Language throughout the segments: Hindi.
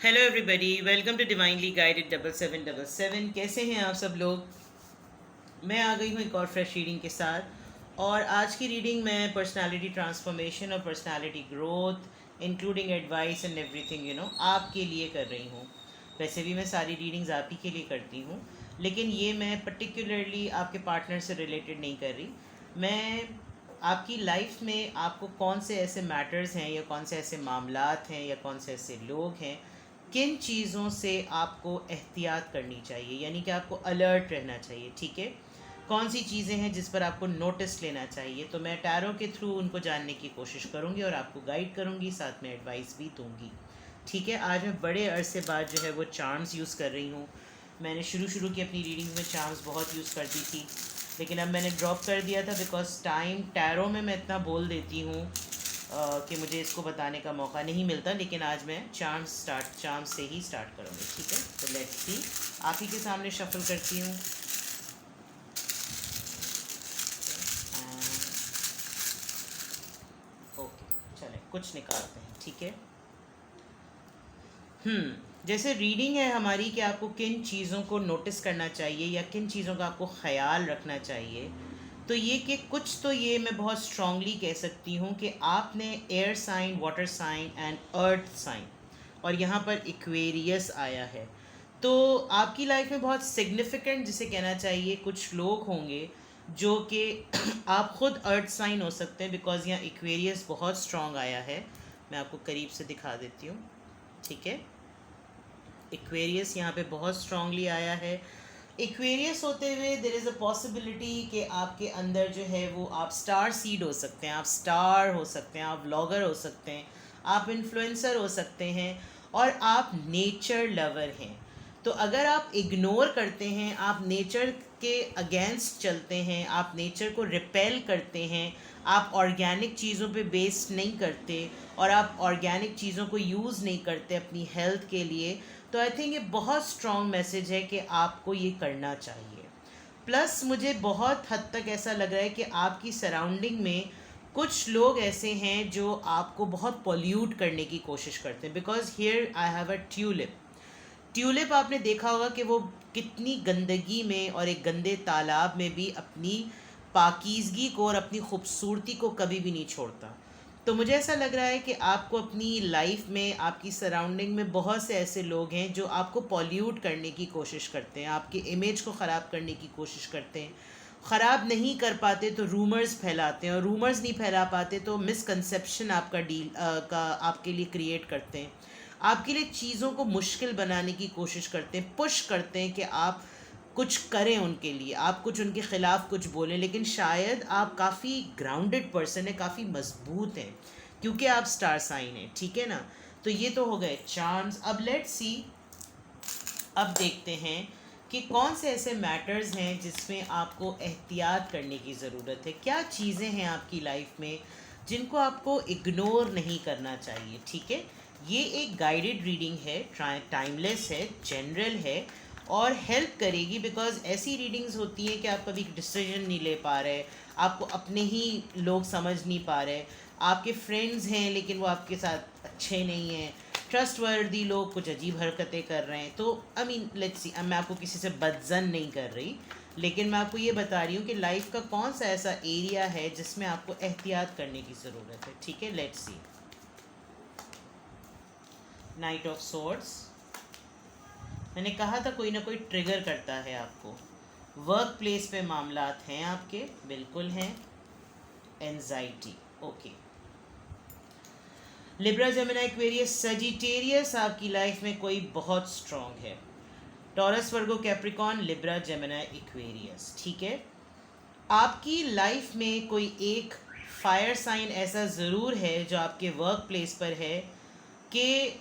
Hello everybody, welcome to divinely guided 7777। कैसे हैं आप सब लोग। मैं आ गई हूँ एक और फ्रेश रीडिंग के साथ। और आज की रीडिंग मैं पर्सनालिटी ट्रांसफॉर्मेशन और personality growth including advice and everything आपके लिए कर रही हूँ। वैसे भी मैं सारी रीडिंग्स आप ही के लिए करती हूँ, लेकिन ये मैं पर्टिकुलरली आपके पार्टनर से रिलेटेड नहीं कर रही। मैं आपकी लाइफ में आपको कौन से ऐसे मैटर्स हैं या कौन से ऐसे मामलात हैं या कौन से ऐसे लोग हैं, किन चीज़ों से आपको एहतियात करनी चाहिए, यानी कि आपको अलर्ट रहना चाहिए। ठीक है, कौन सी चीज़ें हैं जिस पर आपको नोटिस लेना चाहिए, तो मैं टैरो के थ्रू उनको जानने की कोशिश करूँगी और आपको गाइड करूँगी, साथ में एडवाइस भी दूँगी। ठीक है, आज मैं बड़े अरसे बाद जो है वो चार्म्स यूज़ कर रही हूँ। मैंने शुरू की अपनी रीडिंग में चार्म्स बहुत यूज़ करती थी, लेकिन अब मैंने ड्रॉप कर दिया था बिकॉज टाइम टैरो में मैं इतना बोल देती हूँ कि मुझे इसको बताने का मौका नहीं मिलता। लेकिन आज मैं चार्म से ही स्टार्ट करूँगी। ठीक है, तो लेट्स सी। आप ही के सामने शफल करती हूँ। ओके, चलें कुछ निकालते हैं। ठीक है। जैसे रीडिंग है हमारी कि आपको किन चीज़ों को नोटिस करना चाहिए या किन चीज़ों का आपको ख्याल रखना चाहिए, तो ये कि कुछ तो ये मैं बहुत स्ट्रांगली कह सकती हूँ कि आपने air sign, water sign and earth sign, और यहाँ पर इक्वेरियस आया है। तो आपकी लाइफ में बहुत सिग्निफिकेंट जिसे कहना चाहिए कुछ लोग होंगे जो कि आप ख़ुद अर्थ साइन हो सकते हैं, बिकॉज यहाँ इक्वेरियस बहुत स्ट्रांग आया है। मैं आपको करीब से दिखा देती हूँ। ठीक है, एक्वेरियस यहाँ पे बहुत स्ट्रांगली आया है। एक्वेरियस होते हुए देर इज़ अ पॉसिबिलिटी कि आपके अंदर जो है वो आप स्टार सीड हो सकते हैं, आप स्टार हो सकते हैं, आप व्लॉगर हो सकते हैं, आप इन्फ्लुएंसर हो सकते हैं, और आप नेचर लवर हैं। तो अगर आप इग्नोर करते हैं, आप नेचर के अगेंस्ट चलते हैं, आप नेचर को रिपेल करते हैं, आप ऑर्गेनिक चीज़ों पे बेस्ड नहीं करते और आप ऑर्गेनिक चीज़ों को यूज़ नहीं करते अपनी हेल्थ के लिए, तो आई थिंक ये बहुत स्ट्रॉन्ग मैसेज है कि आपको ये करना चाहिए। प्लस मुझे बहुत हद तक ऐसा लग रहा है कि आपकी सराउंडिंग में कुछ लोग ऐसे हैं जो आपको बहुत पॉल्यूट करने की कोशिश करते हैं। Because here I have a tulip. Tulip आपने देखा होगा कि वो कितनी गंदगी में और एक गंदे तालाब में भी अपनी पाकीज़गी को और अपनी खूबसूरती को कभी भी नहीं छोड़ता। तो मुझे ऐसा लग रहा है कि आपको अपनी लाइफ में, आपकी सराउंडिंग में बहुत से ऐसे लोग हैं जो आपको पॉल्यूट करने की कोशिश करते हैं, आपके इमेज को ख़राब करने की कोशिश करते हैं। ख़राब नहीं कर पाते तो रूमर्स फैलाते हैं, और रूमर्स नहीं फैला पाते तो मिसकंसेप्शन आपका डील का आपके लिए क्रिएट करते हैं। आपके लिए चीज़ों को मुश्किल बनाने की कोशिश करते हैं, पुश करते हैं कि आप कुछ करें उनके लिए, आप कुछ उनके ख़िलाफ़ कुछ बोलें। लेकिन शायद आप काफ़ी ग्राउंडेड पर्सन है, काफ़ी मजबूत हैं, क्योंकि आप स्टार साइन हैं। ठीक है ना। तो ये तो हो गए चार्म्स। अब लेट्स सी, अब देखते हैं कि कौन से ऐसे मैटर्स हैं जिसमें आपको एहतियात करने की ज़रूरत है। क्या चीज़ें हैं आपकी लाइफ में जिनको आपको इग्नोर नहीं करना चाहिए। ठीक है, ये एक गाइडेड रीडिंग है, टाइमलेस है, जनरल है और हेल्प करेगी। बिकॉज ऐसी रीडिंग्स होती हैं कि आप कभी डिसीजन नहीं ले पा रहे, आपको अपने ही लोग समझ नहीं पा रहे, आपके फ्रेंड्स हैं लेकिन वो आपके साथ अच्छे नहीं हैं, ट्रस्टवर्दी लोग कुछ अजीब हरकतें कर रहे हैं। तो आई मीन लेट्स सी, अब मैं आपको किसी से बदजन नहीं कर रही, लेकिन मैं आपको ये बता रही हूँ कि लाइफ का कौन सा ऐसा एरिया है जिसमें आपको एहतियात करने की ज़रूरत है। ठीक है, let's see. Night of swords. मैंने कहा था कोई ना कोई ट्रिगर करता है आपको। वर्क प्लेस पे मामलात हैं आपके, बिल्कुल हैं। Anxiety, okay. Libra, Gemini, Aquarius, Sagittarius आपकी लाइफ में कोई बहुत स्ट्रॉन्ग है। टॉरस, वर्गो, कैप्रिकॉन, लिब्रा, जेमिनी, एक्वेरियस। ठीक है, आपकी लाइफ में कोई एक फायर साइन ऐसा ज़रूर है जो आपके वर्क प्लेस पर है कि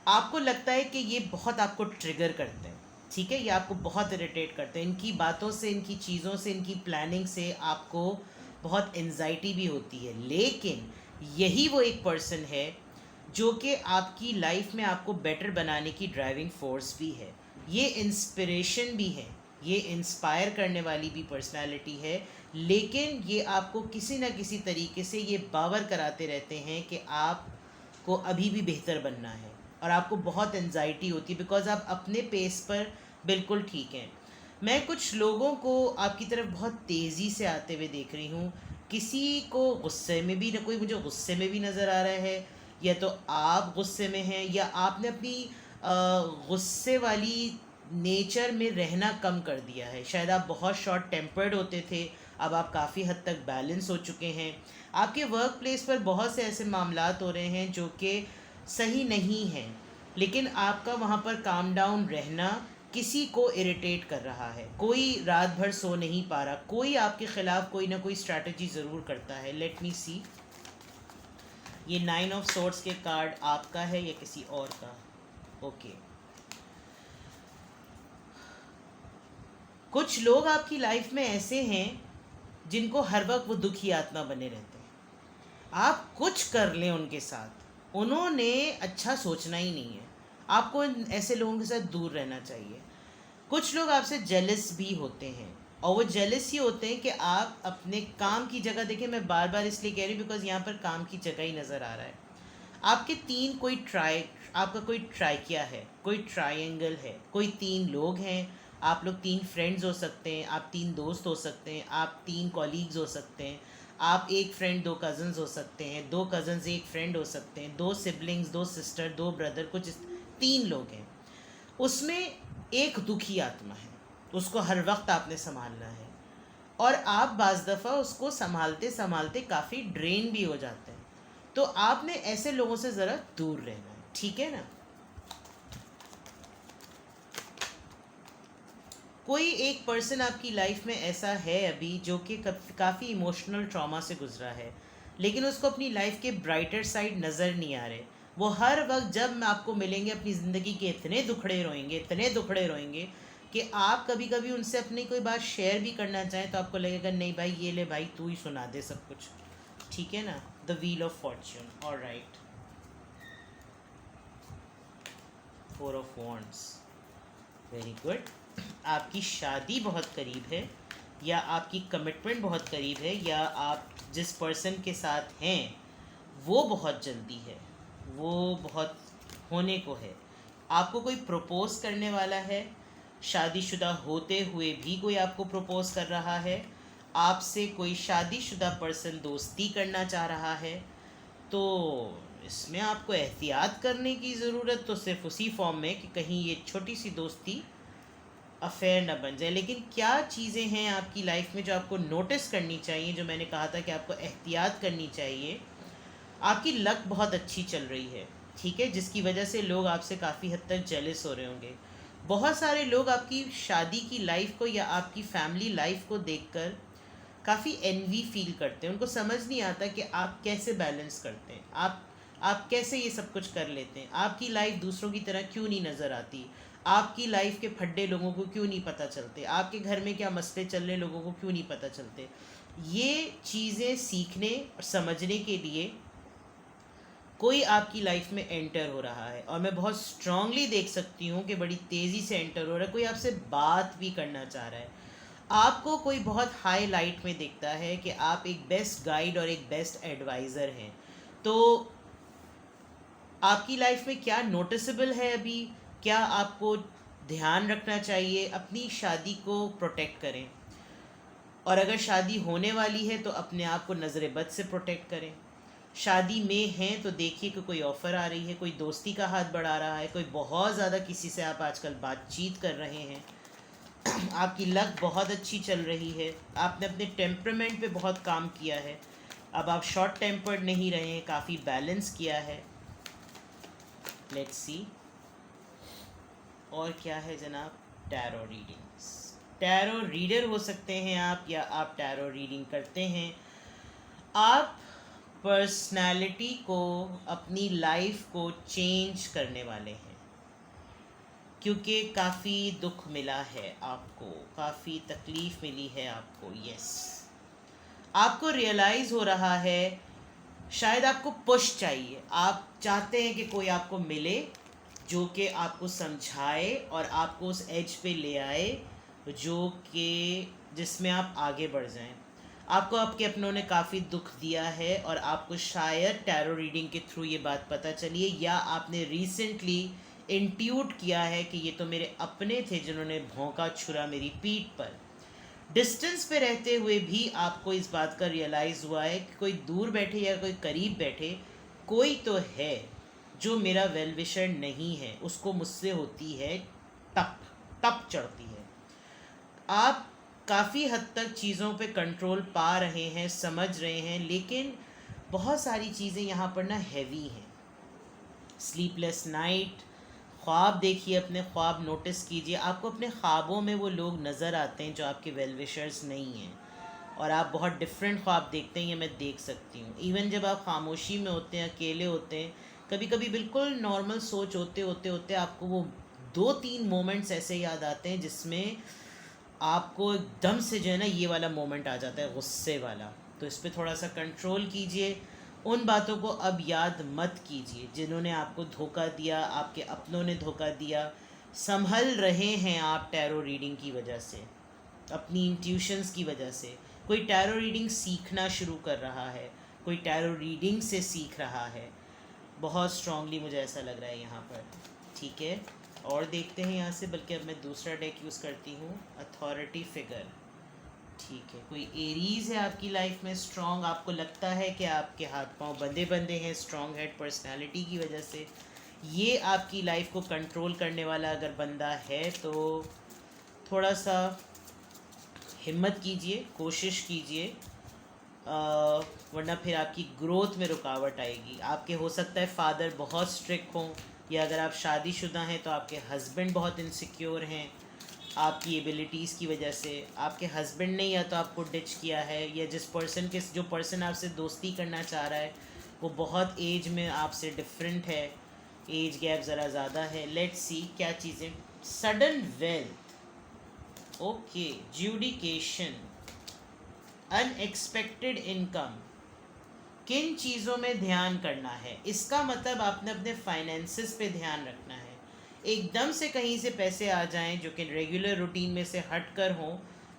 आपको लगता है कि ये बहुत आपको ट्रिगर करते हैं। ठीक है, ये आपको बहुत इरिटेट करते हैं, इनकी बातों से, इनकी चीज़ों से, इनकी प्लानिंग से आपको बहुत एंजाइटी भी होती है। लेकिन यही वो एक पर्सन है जो कि आपकी लाइफ में आपको बेटर बनाने की ड्राइविंग फोर्स भी है, ये इंस्पिरेशन भी है, ये इंस्पायर करने वाली भी पर्सनालिटी है। लेकिन ये आपको किसी न किसी तरीके से ये बावर कराते रहते हैं कि आपको अभी भी बेहतर बनना है, और आपको बहुत एनजाइटी होती है बिकॉज आप अपने पेस पर बिल्कुल ठीक हैं। मैं कुछ लोगों को आपकी तरफ बहुत तेज़ी से आते हुए देख रही हूँ। किसी को गुस्से में भी, ना कोई मुझे गुस्से में भी नज़र आ रहा है, या तो आप गुस्से में हैं या आपने अपनी गुस्से वाली नेचर में रहना कम कर दिया है। शायद आप बहुत शॉर्ट टेम्पर्ड होते थे, अब आप काफ़ी हद तक बैलेंस हो चुके हैं। आपके वर्क प्लेस पर बहुत से ऐसे मामलात हो रहे हैं जो कि सही नहीं हैं, लेकिन आपका वहाँ पर काम डाउन रहना किसी को इरिटेट कर रहा है। कोई रात भर सो नहीं पा रहा, कोई आपके ख़िलाफ़ कोई ना कोई स्ट्रैटेजी ज़रूर करता है। लेट मी सी, ये 9 ऑफ सोर्ड्स के कार्ड आपका है या किसी और का? ओके, कुछ लोग आपकी लाइफ में ऐसे हैं जिनको हर वक्त वो दुखी आत्मा बने रहते हैं। आप कुछ कर लें उनके साथ, उन्होंने अच्छा सोचना ही नहीं है। आपको ऐसे लोगों के साथ दूर रहना चाहिए। कुछ लोग आपसे जेलस भी होते हैं, और वो जेलस ही होते हैं कि आप अपने काम की जगह देखें। मैं बार बार इसलिए कह रही हूँ बिकॉज यहाँ पर काम की जगह ही नज़र आ रहा है। आपके तीन कोई आपका कोई ट्राइकिया है, कोई ट्रायंगल है, कोई 3 लोग हैं। आप लोग 3 फ्रेंड्स हो सकते हैं, आप 3 दोस्त हो सकते हैं, आप 3 कॉलीग्स हो सकते हैं, आप 1 फ्रेंड 2 कज़न्स हो सकते हैं, 2 कज़न्स 1 फ्रेंड हो सकते हैं, 2 सिबलिंग्स 2 सिस्टर 2 ब्रदर, कुछ 3 लोग हैं। उसमें एक दुखी आत्मा है, उसको हर वक्त आपने संभालना है, और आप बाज़ दफ़ा उसको संभालते संभालते काफ़ी ड्रेन भी हो जाते हैं। तो आपने ऐसे लोगों से ज़रा दूर रहना है, ठीक है ना। कोई एक पर्सन आपकी लाइफ में ऐसा है अभी जो कि काफ़ी इमोशनल ट्रॉमा से गुजरा है, लेकिन उसको अपनी लाइफ के ब्राइटर साइड नज़र नहीं आ रहे। वो हर वक्त जब आपको मिलेंगे अपनी ज़िंदगी के इतने दुखड़े रोएंगे, इतने दुखड़े रोएंगे कि आप कभी कभी उनसे अपनी कोई बात शेयर भी करना चाहें तो आपको लगेगा नहीं भाई, ये ले भाई, तू ही सुना दे सब कुछ, ठीक है ना। The wheel of Fortune, alright. 4 of wands, very good. आपकी शादी बहुत करीब है, या आपकी कमिटमेंट बहुत करीब है, या आप जिस पर्सन के साथ हैं वो बहुत जल्दी है, वो बहुत होने को है। आपको कोई प्रपोज करने वाला है, शादीशुदा होते हुए भी कोई आपको प्रपोज कर रहा है, आपसे कोई शादीशुदा पर्सन दोस्ती करना चाह रहा है। तो इसमें आपको एहतियात करने की ज़रूरत तो सिर्फ उसी फॉर्म में कि कहीं ये छोटी सी दोस्ती अफेयर न बन जाए। लेकिन क्या चीज़ें हैं आपकी लाइफ में जो आपको नोटिस करनी चाहिए, जो मैंने कहा था कि आपको एहतियात करनी चाहिए। आपकी लक बहुत अच्छी चल रही है, ठीक है, जिसकी वजह से लोग आपसे काफ़ी हद तक जेलस हो रहे होंगे। बहुत सारे लोग आपकी शादी की लाइफ को या आपकी फैमिली लाइफ को देखकर काफ़ी एनवी फील करते हैं। उनको समझ नहीं आता कि आप कैसे बैलेंस करते हैं, आप कैसे ये सब कुछ कर लेते हैं। आपकी लाइफ दूसरों की तरह क्यों नहीं नज़र आती, आपकी लाइफ के फड्डे लोगों को क्यों नहीं पता चलते, आपके घर में क्या मसले चल रहे लोगों को क्यों नहीं पता चलते। ये चीज़ें सीखने और समझने के लिए कोई आपकी लाइफ में एंटर हो रहा है, और मैं बहुत स्ट्रांगली देख सकती हूँ कि बड़ी तेज़ी से एंटर हो रहा है। कोई आपसे बात भी करना चाह रहा है, आपको कोई बहुत हाई लाइट में दिखता है कि आप एक बेस्ट गाइड और एक बेस्ट एडवाइज़र हैं। तो आपकी लाइफ में क्या नोटिसेबल है अभी, क्या आपको ध्यान रखना चाहिए? अपनी शादी को प्रोटेक्ट करें, और अगर शादी होने वाली है तो अपने आप को नज़र बद से प्रोटेक्ट करें। शादी में हैं तो देखिए कि कोई ऑफ़र आ रही है, कोई दोस्ती का हाथ बढ़ा रहा है, कोई बहुत ज़्यादा किसी से आप आजकल बातचीत कर रहे हैं। आपकी लक बहुत अच्छी चल रही है, आपने अपने टेम्परामेंट पे बहुत काम किया है, अब आप शॉर्ट टेम्पर्ड नहीं रहे हैं, काफ़ी बैलेंस किया है। लेट्स सी और क्या है जनाब। टैरो रीडिंग्स, टैरो रीडर हो सकते हैं आप, या आप टैरो रीडिंग करते हैं। आप पर्सनैलिटी को, अपनी लाइफ को चेंज करने वाले हैं, क्योंकि काफ़ी दुख मिला है आपको, काफ़ी तकलीफ़ मिली है आपको। यस, आपको रियलाइज़ हो रहा है, शायद आपको पुश चाहिए, आप चाहते हैं कि कोई आपको मिले जो कि आपको समझाए और आपको उस एज पे ले आए जो कि जिसमें आप आगे बढ़ जाएं। आपको आपके अपनों ने काफ़ी दुख दिया है और आपको शायद टैरो रीडिंग के थ्रू ये बात पता चली है, या आपने रिसेंटली इंट्यूट किया है कि ये तो मेरे अपने थे जिन्होंने भौंका छुरा मेरी पीठ पर। डिस्टेंस पे रहते हुए भी आपको इस बात का रियलाइज़ हुआ है कि कोई दूर बैठे या कोई करीब बैठे, कोई तो है जो मेरा वेल विशर नहीं है, उसको मुझसे होती है टप टप चढ़ती है। आप काफ़ी हद तक चीज़ों पे कंट्रोल पा रहे हैं, समझ रहे हैं, लेकिन बहुत सारी चीज़ें यहाँ पर ना हैवी हैं। स्लीपलेस नाइट, ख्वाब देखिए, अपने ख्वाब नोटिस कीजिए। आपको अपने ख्वाबों में वो लोग नज़र आते हैं जो आपके वेल विशर्स नहीं हैं, और आप बहुत डिफरेंट ख्वाब देखते हैं, ये मैं देख सकती हूँ। इवन जब आप खामोशी में होते हैं, अकेले होते हैं, कभी कभी बिल्कुल नॉर्मल सोच होते होते होते आपको वो 2-3 मोमेंट्स ऐसे याद आते हैं जिसमें आपको एकदम से जो है ना ये वाला मोमेंट आ जाता है, गुस्से वाला। तो इस पर थोड़ा सा कंट्रोल कीजिए। उन बातों को अब याद मत कीजिए जिन्होंने आपको धोखा दिया, आपके अपनों ने धोखा दिया। संभल रहे हैं आप टैरो रीडिंग की वजह से, अपनी इंट्यूशंस की वजह से। कोई टैरो रीडिंग सीखना शुरू कर रहा है, कोई टैरो रीडिंग से सीख रहा है, बहुत स्ट्रांगली मुझे ऐसा लग रहा है यहाँ पर। ठीक है, और देखते हैं यहाँ से, बल्कि अब मैं दूसरा डेक यूज़ करती हूँ, अथॉरिटी फिगर। ठीक है, कोई एरीज़ है आपकी लाइफ में स्ट्रॉन्ग, आपको लगता है कि आपके हाथ पांव बंधे बंधे हैं स्ट्रॉन्ग हेड पर्सनालिटी की वजह से। ये आपकी लाइफ को कंट्रोल करने वाला अगर बंदा है तो थोड़ा सा हिम्मत कीजिए, कोशिश कीजिए, वरना फिर आपकी ग्रोथ में रुकावट आएगी। आपके हो सकता है फादर बहुत स्ट्रिक्ट हों, या अगर आप शादीशुदा हैं तो आपके हस्बैंड बहुत इनसिक्योर हैं आपकी एबिलिटीज़ की वजह से। आपके हस्बैंड ने या तो आपको डिच किया है, या जो पर्सन आपसे दोस्ती करना चाह रहा है वो बहुत एज में आपसे डिफरेंट है, एज गैप ज़रा ज़्यादा है। लेट्स सी क्या चीज़ें। Sudden wealth, okay, judication, unexpected income. किन चीज़ों में ध्यान करना है, इसका मतलब आपने अपने फाइनेंसिस पे ध्यान रखना है। एकदम से कहीं से पैसे आ जाएं जो कि रेगुलर रूटीन में से हट कर हों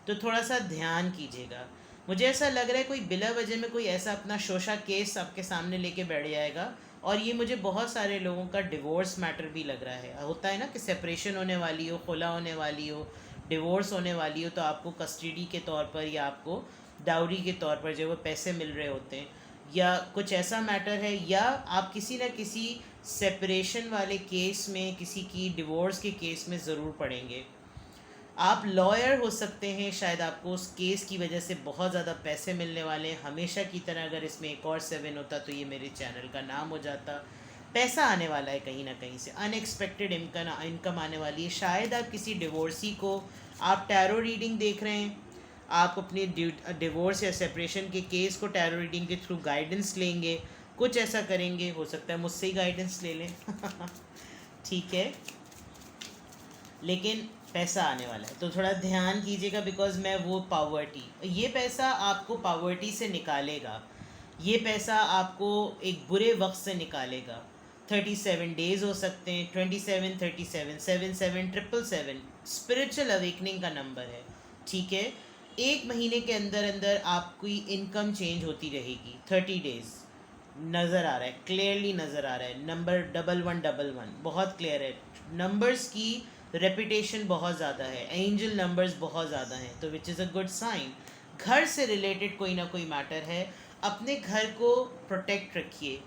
तो थोड़ा सा ध्यान कीजिएगा। मुझे ऐसा लग रहा है कोई बिला वजह में कोई ऐसा अपना शोशा केस आपके सामने लेके बैठ जाएगा, और ये मुझे बहुत सारे लोगों का डिवोर्स मैटर भी लग रहा है। होता है ना कि सेपरेशन होने वाली हो, खुला होने वाली हो, डिवोर्स होने वाली हो, तो आपको कस्टडी के तौर पर या आपको डाउरी के तौर पर जो वो पैसे मिल रहे होते हैं, या कुछ ऐसा मैटर है, या आप किसी न किसी सेपरेशन वाले केस में, किसी की डिवोर्स के केस में ज़रूर पड़ेंगे। आप लॉयर हो सकते हैं, शायद आपको उस केस की वजह से बहुत ज़्यादा पैसे मिलने वाले हैं। हमेशा की तरह अगर इसमें एक और 7 होता तो ये मेरे चैनल का नाम हो जाता। पैसा आने वाला है कहीं ना कहीं से, अनएक्सपेक्टेड इनकम आने वाली है। शायद आप किसी डिवोर्सी को, आप टैरो रीडिंग देख रहे हैं, आप अपने डिवोर्स या सेपरेशन के केस को टैरो रीडिंग के थ्रू गाइडेंस लेंगे, कुछ ऐसा करेंगे। हो सकता है मुझसे ही गाइडेंस ले लें ठीक है, लेकिन पैसा आने वाला है तो थोड़ा ध्यान कीजिएगा, बिकॉज मैं वो पावर्टी, ये पैसा आपको पावर्टी से निकालेगा, ये पैसा आपको एक बुरे वक्त से निकालेगा। 37 डेज़ हो सकते हैं, 27, 37, 77, 777 स्पिरिचुअल अवेकनिंग का नंबर है। ठीक है, 1 महीने के अंदर अंदर आपकी इनकम चेंज होती रहेगी। 30 डेज़ नज़र आ रहा है, क्लियरली नज़र आ रहा है। नंबर 1111 बहुत क्लियर है। नंबर्स की रेपिटेशन बहुत ज़्यादा है, एंजल नंबर्स बहुत ज़्यादा हैं, तो which is a good sign. घर से रिलेटेड कोई ना कोई मैटर है। अपने घर को प्रोटेक्ट रखिए,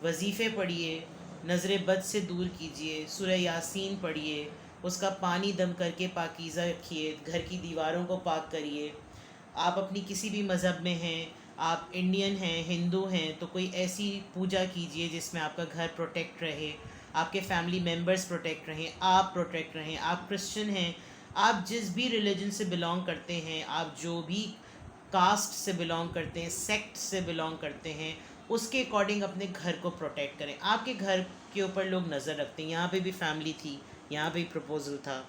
वजीफ़े पढ़िए, नज़र बद से दूर कीजिए, सूरह यासीन पढ़िए, उसका पानी दम करके पाकीज़ा रखिए, घर की दीवारों को पाक करिए। आप अपनी किसी भी मज़हब में हैं, आप इंडियन हैं, हिंदू हैं, तो कोई ऐसी पूजा कीजिए जिसमें आपका घर प्रोटेक्ट रहे, आपके फैमिली मेम्बर्स प्रोटेक्ट रहें, आप प्रोटेक्ट रहें। आप क्रिश्चियन हैं, आप जिस भी रिलीजन से बिलोंग करते हैं, आप जो भी कास्ट से बिलोंग करते हैं, सेक्ट से बिलोंग करते हैं, उसके अकॉर्डिंग अपने घर को प्रोटेक्ट करें। आपके घर के ऊपर लोग नज़र रखते हैं। यहाँ पे भी फैमिली थी, यहाँ पे भी प्रपोजल था,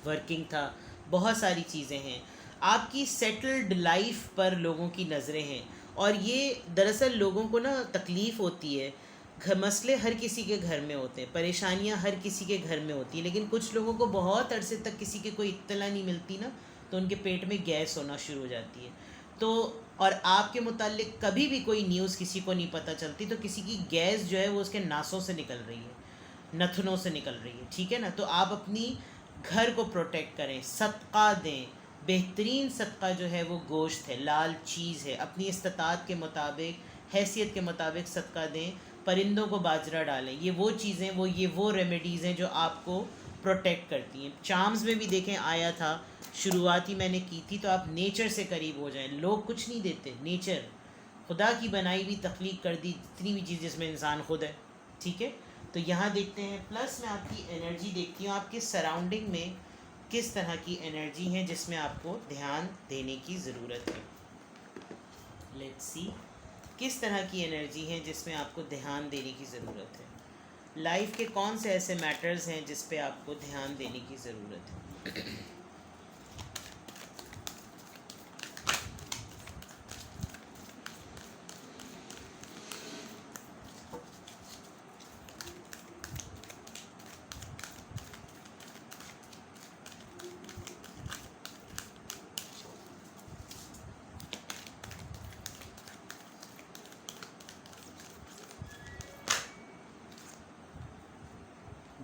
वर्किंग था, बहुत सारी चीज़ें हैं। आपकी सेटल्ड लाइफ पर लोगों की नज़रें हैं, और ये दरअसल लोगों को ना तकलीफ़ होती है। मसले हर किसी के घर में होते हैं, परेशानियां हर किसी के घर में होती हैं, लेकिन कुछ लोगों को बहुत अरसे तक किसी के कोई इत्तला नहीं मिलती ना, तो उनके पेट में गैस होना शुरू हो जाती है। तो और आपके मुतालिक कभी भी कोई न्यूज़ किसी को नहीं पता चलती, तो किसी की गैस जो है वो उसके नासों से निकल रही है, नथनों से निकल रही है, ठीक है ना। तो आप अपनी घर को प्रोटेक्ट करें, सदका दें। बेहतरीन सदका जो है वो गोश्त है, लाल चीज़ है। अपनी इस्तात के मुताबिक, हैसियत के मुताबिक सदका दें। परिंदों को बाजरा डालें। ये वो चीज़ें, वो रेमेडीज़ हैं जो आपको प्रोटेक्ट करती हैं। चार्म्स में भी देखें आया था, शुरुआती मैंने की थी, तो आप नेचर से करीब हो जाएं। लोग कुछ नहीं देते, नेचर खुदा की बनाई हुई तख्लीक कर दी जितनी भी चीज़ जिसमें इंसान खुद है, ठीक है। तो यहाँ देखते हैं। प्लस मैं आपकी एनर्जी देखती हूँ, आपके सराउंडिंग में किस तरह की एनर्जी है जिसमें आपको ध्यान देने की ज़रूरत है। लेट्स सी किस तरह की एनर्जी है जिसमें आपको ध्यान देने की ज़रूरत है। लाइफ के कौन से ऐसे मैटर्स हैं जिस पे आपको ध्यान देने की ज़रूरत है।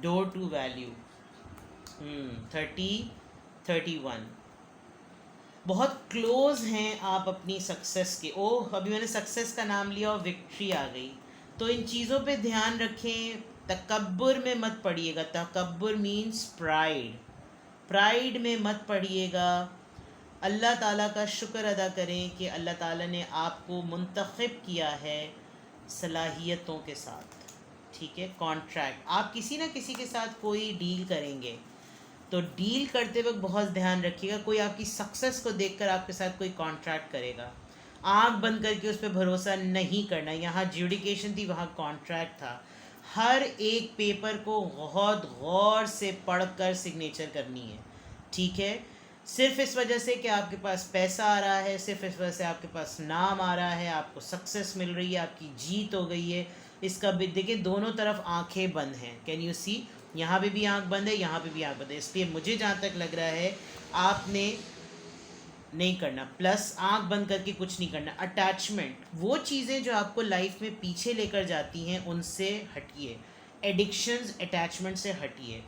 डोर टू वैल्यू 31 बहुत क्लोज हैं आप अपनी सक्सेस के। ओह, अभी मैंने सक्सेस का नाम लिया और विक्ट्री आ गई। तो इन चीज़ों पे ध्यान रखें। तकब्बुर में मत पड़िएगा। तकब्बुर मीन्स प्राइड। प्राइड में मत पड़िएगा। अल्लाह ताला का शुक्र अदा करें कि अल्लाह ताला ने आपको मुंतखब किया है सलाहियतों के साथ, ठीक है। कॉन्ट्रैक्ट, आप किसी ना किसी के साथ कोई डील करेंगे, तो डील करते वक्त बहुत ध्यान रखिएगा। कोई आपकी सक्सेस को देखकर आपके साथ कोई कॉन्ट्रैक्ट करेगा, आँख बंद करके उस पर भरोसा नहीं करना। यहाँ ज्यूडिकेशन थी, वहाँ कॉन्ट्रैक्ट था। हर एक पेपर को बहुत गौर से पढ़कर सिग्नेचर करनी है, ठीक है। सिर्फ इस वजह से कि आपके पास पैसा आ रहा है, सिर्फ इस वजह से आपके पास नाम आ रहा है, आपको सक्सेस मिल रही है, आपकी जीत हो गई है, इसका भी देखिए दोनों तरफ आंखें बंद हैं। कैन यू सी, यहाँ पे भी आंख बंद है, यहाँ पे भी आंख बंद है। इसलिए मुझे जहाँ तक लग रहा है आपने नहीं करना। प्लस आंख बंद करके कुछ नहीं करना। अटैचमेंट, वो चीज़ें जो आपको लाइफ में पीछे लेकर जाती हैं उनसे हटिए। एडिक्शंस, अटैचमेंट से हटिए।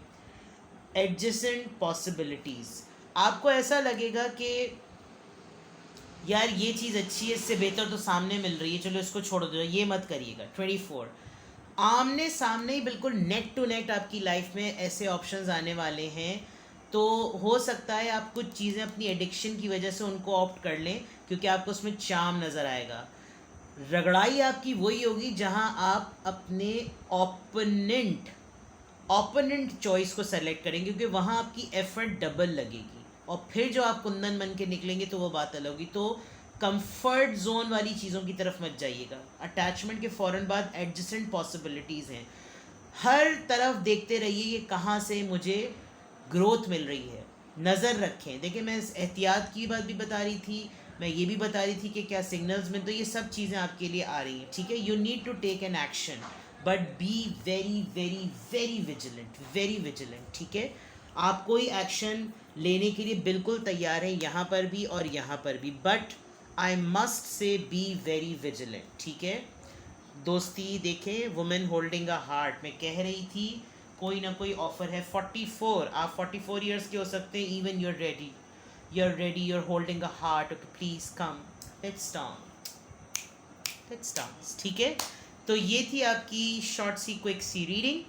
एडजेसेंट पॉसिबिलिटीज़, आपको ऐसा लगेगा कि यार ये चीज़ अच्छी है, इससे बेहतर तो सामने मिल रही है, चलो इसको छोड़ दो, ये मत करिएगा। 24 आमने सामने ही बिल्कुल नेक टू नेक आपकी लाइफ में ऐसे ऑप्शंस आने वाले हैं। तो हो सकता है आप कुछ चीज़ें अपनी एडिक्शन की वजह से उनको ऑप्ट कर लें, क्योंकि आपको उसमें चार्म नज़र आएगा। रगड़ाई आपकी वही होगी जहां आप अपने ओपोनेंट चॉइस को सेलेक्ट करेंगे, क्योंकि वहाँ आपकी एफर्ट डबल लगेगी। और फिर जो आप कुंदन बन के निकलेंगे तो वो बात अलग होगी। तो कंफर्ट जोन वाली चीज़ों की तरफ मत जाइएगा। अटैचमेंट के फ़ौरन बाद एडजेसेंट पॉसिबिलिटीज़ हैं। हर तरफ देखते रहिए कि कहाँ से मुझे ग्रोथ मिल रही है, नज़र रखें। देखिए, मैं इस एहतियात की बात भी बता रही थी, मैं ये भी बता रही थी कि क्या सिग्नल्स में, तो ये सब चीज़ें आपके लिए आ रही हैं, ठीक है। You need to take an action, but be very very very vigilant, ठीक है। आप कोई एक्शन लेने के लिए बिल्कुल तैयार है, यहाँ पर भी और यहाँ पर भी, but I must say be very vigilant, ठीक है। दोस्ती देखें, वुमेन होल्डिंग अ हार्ट में कह रही थी कोई ना कोई ऑफर है। 44, आप 44 ईयर्स के हो सकते हैं। Even you're ready, you're holding a heart, okay, please come, let's dance, ठीक है। तो ये थी आपकी शॉर्ट सी क्विक सी रीडिंग,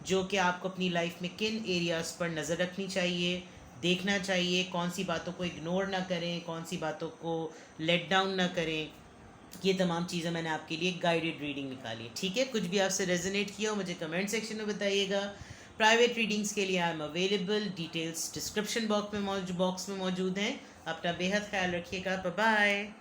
जो कि आपको अपनी लाइफ में किन एरियाज़ पर नज़र रखनी चाहिए, देखना चाहिए, कौन सी बातों को इग्नोर ना करें, कौन सी बातों को लेट डाउन ना करें। ये तमाम चीज़ें मैंने आपके लिए गाइडेड रीडिंग निकाली है, ठीक है। कुछ भी आपसे रेजोनेट किया हो मुझे कमेंट सेक्शन में बताइएगा। प्राइवेट रीडिंग्स के लिए I am available, details description box में मौजूद हैं। अपना बेहद ख्याल रखिएगा। Bye bye.